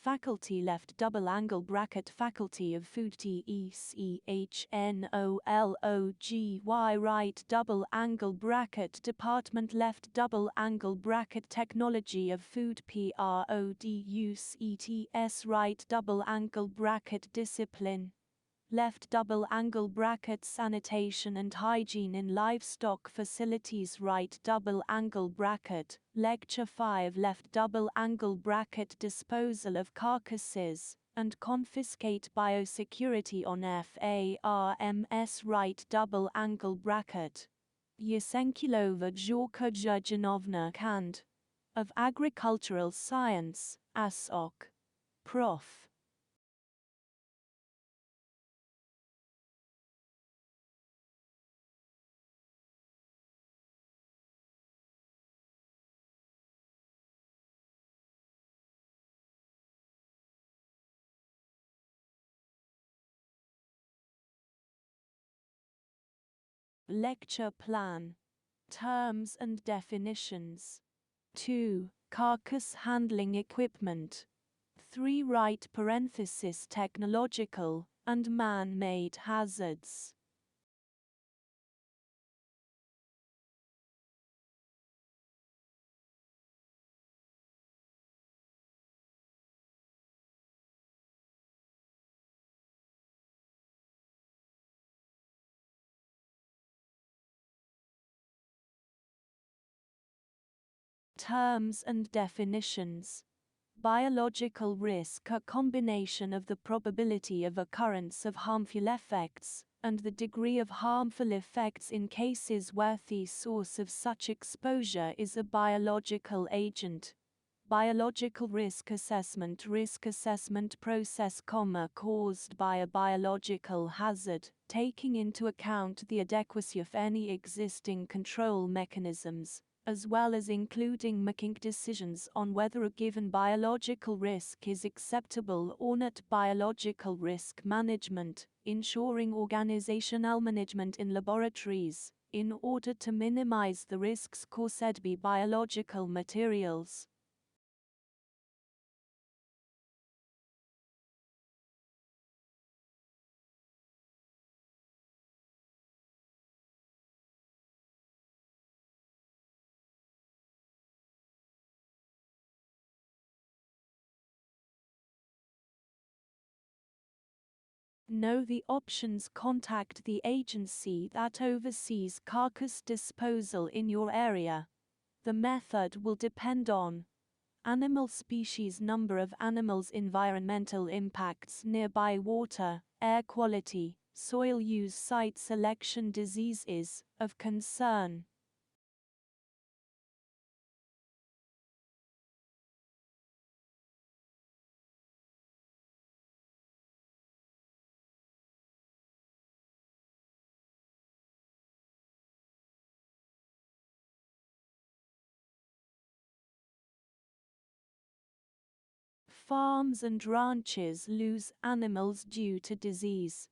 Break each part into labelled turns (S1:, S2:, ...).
S1: faculty left double angle bracket faculty of food technology right double angle bracket department left double angle bracket technology of food products right double angle bracket discipline left double angle bracket sanitation and hygiene in livestock facilities right double angle bracket lecture 5 left double angle bracket disposal of carcasses and confiscate biosecurity on FARMS right double angle bracket Есенқұлова Ж Ж cand. Of Agricultural Science, ASOC. Prof. Lecture Plan. Terms and Definitions. 2. Carcass Handling Equipment. 3. Right parenthesis Technological and Man-made Hazards. Terms and definitions. Biological risk, a combination of the probability of occurrence of harmful effects and the degree of harmful effects in cases where the source of such exposure is a biological agent. Biological risk assessment process, caused by a biological hazard, taking into account the adequacy of any existing control mechanisms, as well as including making decisions on whether a given biological risk is acceptable or not. Biological risk management, ensuring organizational management in laboratories, in order to minimize the risks caused by biological materials. Know the options. Contact the agency that oversees carcass disposal in your area. The method will depend on animal species, number of animals, environmental impacts, nearby water, air quality, soil use, site selection, diseases of concern. Farms and ranches lose animals due to disease.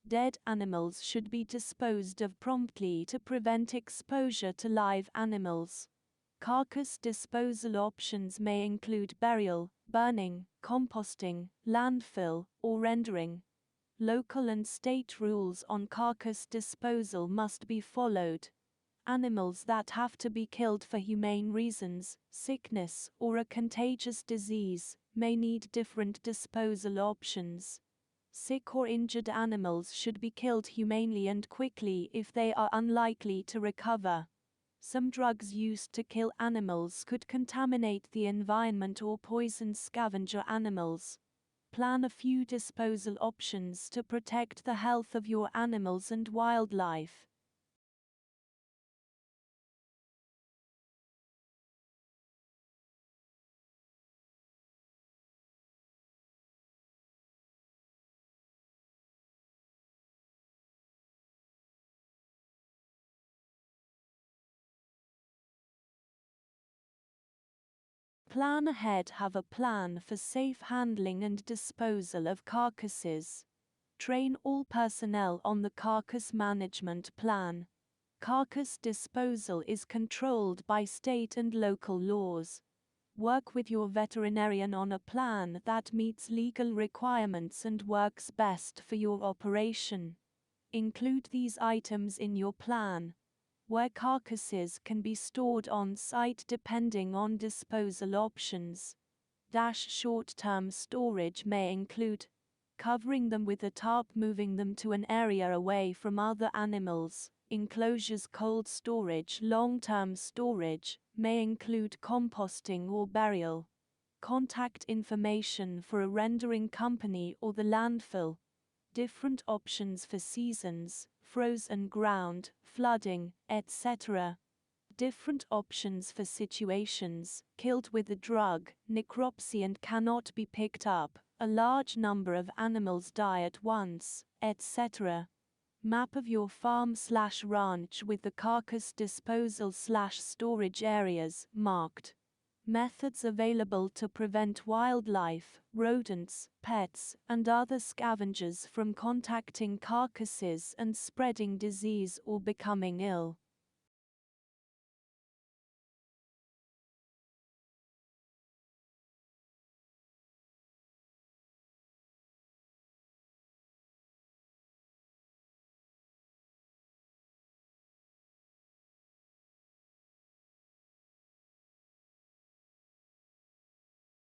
S1: Dead animals should be disposed of promptly to prevent exposure to live animals. Carcass disposal options may include burial, burning, composting, landfill, or rendering. Local and state rules on carcass disposal must be followed. Animals that have to be killed for humane reasons, sickness, or a contagious disease, may need different disposal options. Sick or injured animals should be killed humanely and quickly if they are unlikely to recover. Some drugs used to kill animals could contaminate the environment or poison scavenger animals. Plan a few disposal options to protect the health of your animals and wildlife. Plan ahead. Have a plan for safe handling and disposal of carcasses. Train all personnel on the carcass management plan. Carcass disposal is controlled by state and local laws. Work with your veterinarian on a plan that meets legal requirements and works best for your operation. Include these items in your plan, where carcasses can be stored on site depending on disposal options. Short-term storage may include covering them with a tarp, moving them to an area away from other animals. Enclosures. Cold storage. Long-term storage may include composting or burial. Contact information for a rendering company or the landfill. Different options for seasons, frozen ground, flooding, etc. Different options for situations, killed with a drug, necropsy and cannot be picked up, a large number of animals die at once, etc. Map of your farm/ranch with the carcass disposal/storage areas marked. Methods available to prevent wildlife, rodents, pets, and other scavengers from contacting carcasses and spreading disease or becoming ill.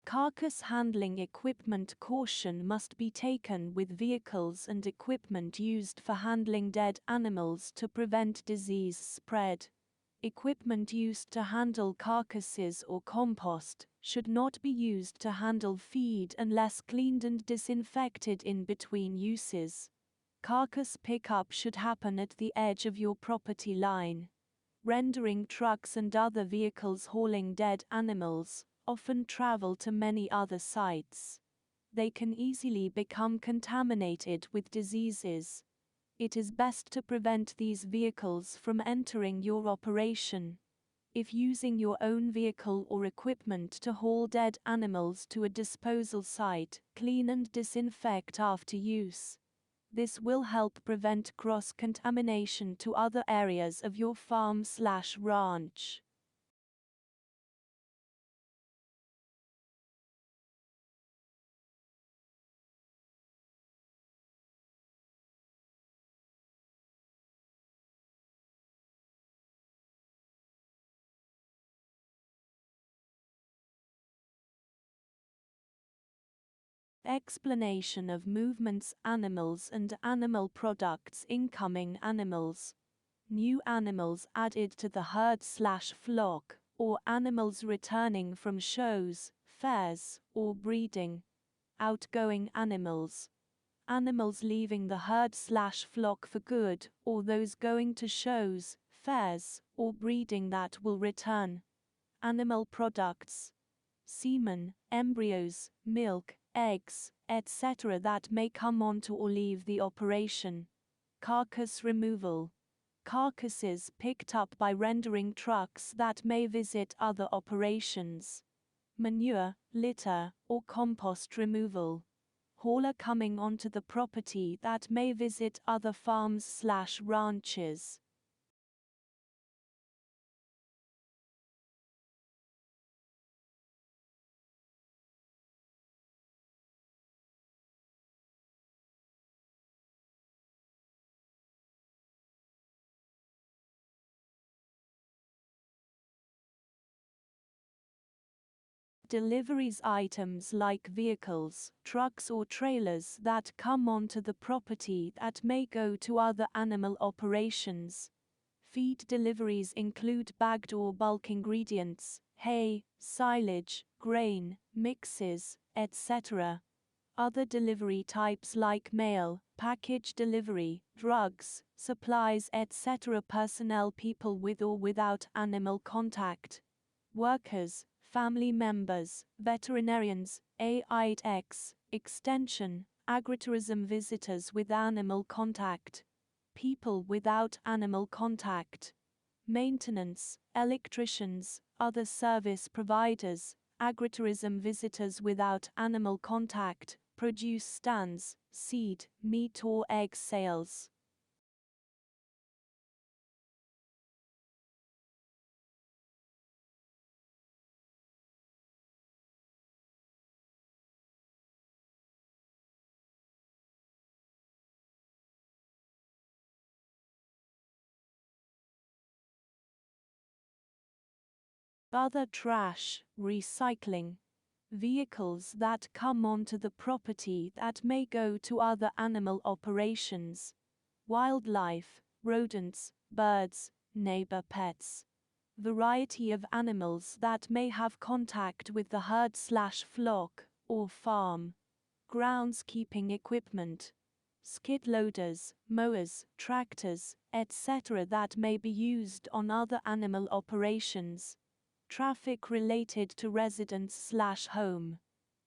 S1: Carcass handling equipment. Caution must be taken with vehicles and equipment used for handling dead animals to prevent disease spread. Equipment used to handle carcasses or compost should not be used to handle feed unless cleaned and disinfected in between uses. Carcass pickup should happen at the edge of your property line. Rendering trucks and other vehicles hauling dead animals often travel to many other sites. They can easily become contaminated with diseases. It is best to prevent these vehicles from entering your operation. If using your own vehicle or equipment to haul dead animals to a disposal site, clean and disinfect after use. This will help prevent cross-contamination to other areas of your farm/ranch. Explanation of movements, animals and animal products. Incoming animals. New animals added to the herd/flock, or animals returning from shows, fairs, or breeding. Outgoing animals. Animals leaving the herd/flock for good, or those going to shows, fairs, or breeding that will return. Animal products. Semen, embryos, milk, eggs, etc. that may come onto or leave the operation. Carcass removal. Carcasses picked up by rendering trucks that may visit other operations. Manure, litter, or compost removal. Hauler coming onto the property that may visit other farms/ranches. Deliveries. Items like vehicles, trucks or trailers that come onto the property that may go to other animal operations. Feed deliveries include bagged or bulk ingredients, hay, silage, grain, mixes, etc. Other delivery types like mail, package delivery, drugs, supplies, etc. Personnel. People with or without animal contact. Workers, family members, veterinarians, AIDX, extension, agritourism. Visitors with animal contact. People without animal contact. Maintenance, electricians, other service providers, agritourism. Visitors without animal contact, produce stands, seed, meat or egg sales. Other trash, recycling. Vehicles that come onto the property that may go to other animal operations. Wildlife, rodents, birds, neighbor pets. Variety of animals that may have contact with the herd/flock or farm. Groundskeeping equipment. Skid loaders, mowers, tractors, etc. that may be used on other animal operations. Traffic related to residence/home.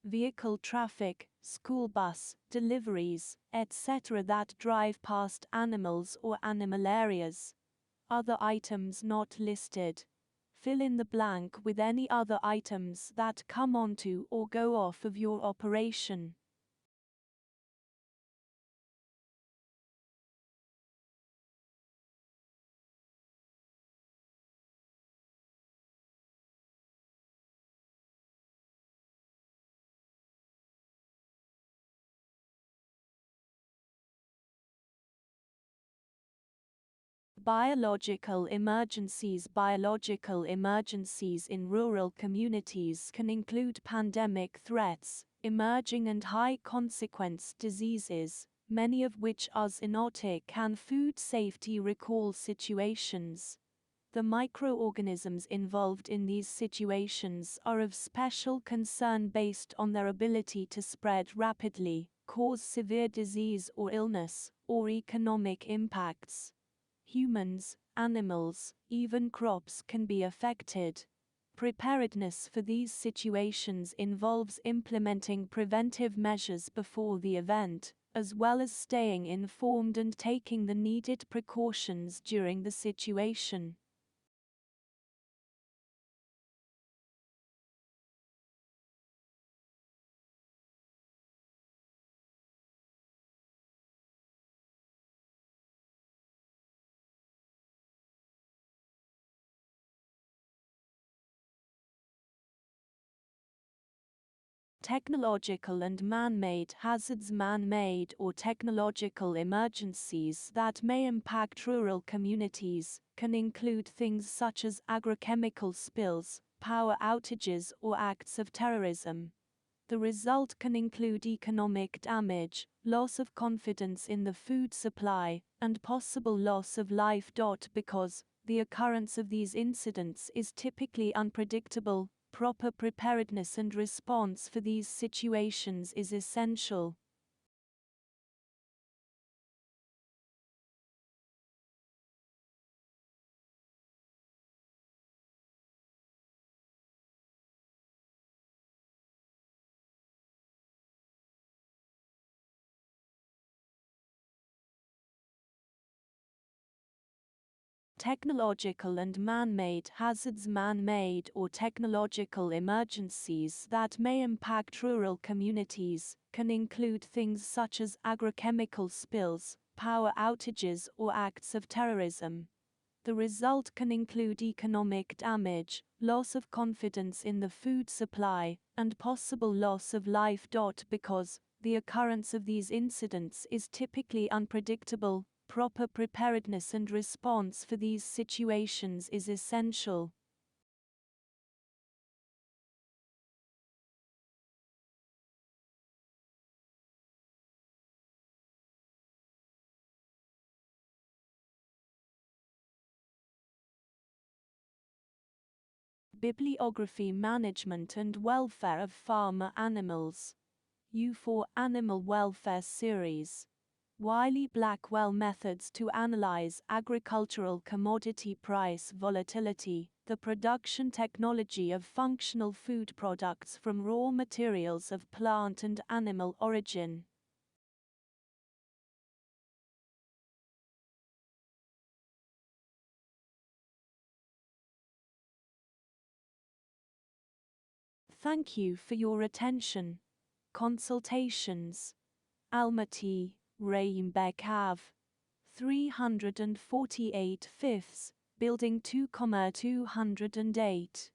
S1: Vehicle traffic, school bus, deliveries, etc. that drive past animals or animal areas. Other items not listed. Fill in the blank with any other items that come onto or go off of your operation. Biological emergencies. Biological emergencies in rural communities can include pandemic threats, emerging and high-consequence diseases, many of which are zoonotic, and food safety recall situations. The microorganisms involved in these situations are of special concern based on their ability to spread rapidly, cause severe disease or illness, or economic impacts. Humans, animals, even crops can be affected. Preparedness for these situations involves implementing preventive measures before the event, as well as staying informed and taking the needed precautions during the situation. Technological and man-made hazards. Man-made or technological emergencies that may impact rural communities can include things such as agrochemical spills, power outages, or acts of terrorism. The result can include economic damage, loss of confidence in the food supply, and possible loss of life. Because the occurrence of these incidents is typically unpredictable, proper preparedness and response for these situations is essential. Technological and man-made hazards. Man-made or technological emergencies that may impact rural communities can include things such as agrochemical spills, power outages, or acts of terrorism. The result can include economic damage, loss of confidence in the food supply, and possible loss of life. Because the occurrence of these incidents is typically unpredictable, proper preparedness and response for these situations is essential. Bibliography. Management and welfare of farmer animals. U4 Animal Welfare Series. Wiley-Blackwell Methods to Analyze Agricultural Commodity Price Volatility, the Production Technology of Functional Food Products from Raw Materials of Plant and Animal Origin. Thank you for your attention. Consultations. Almaty, Reinbeck Ave. 348 Fifths, Building 2,208.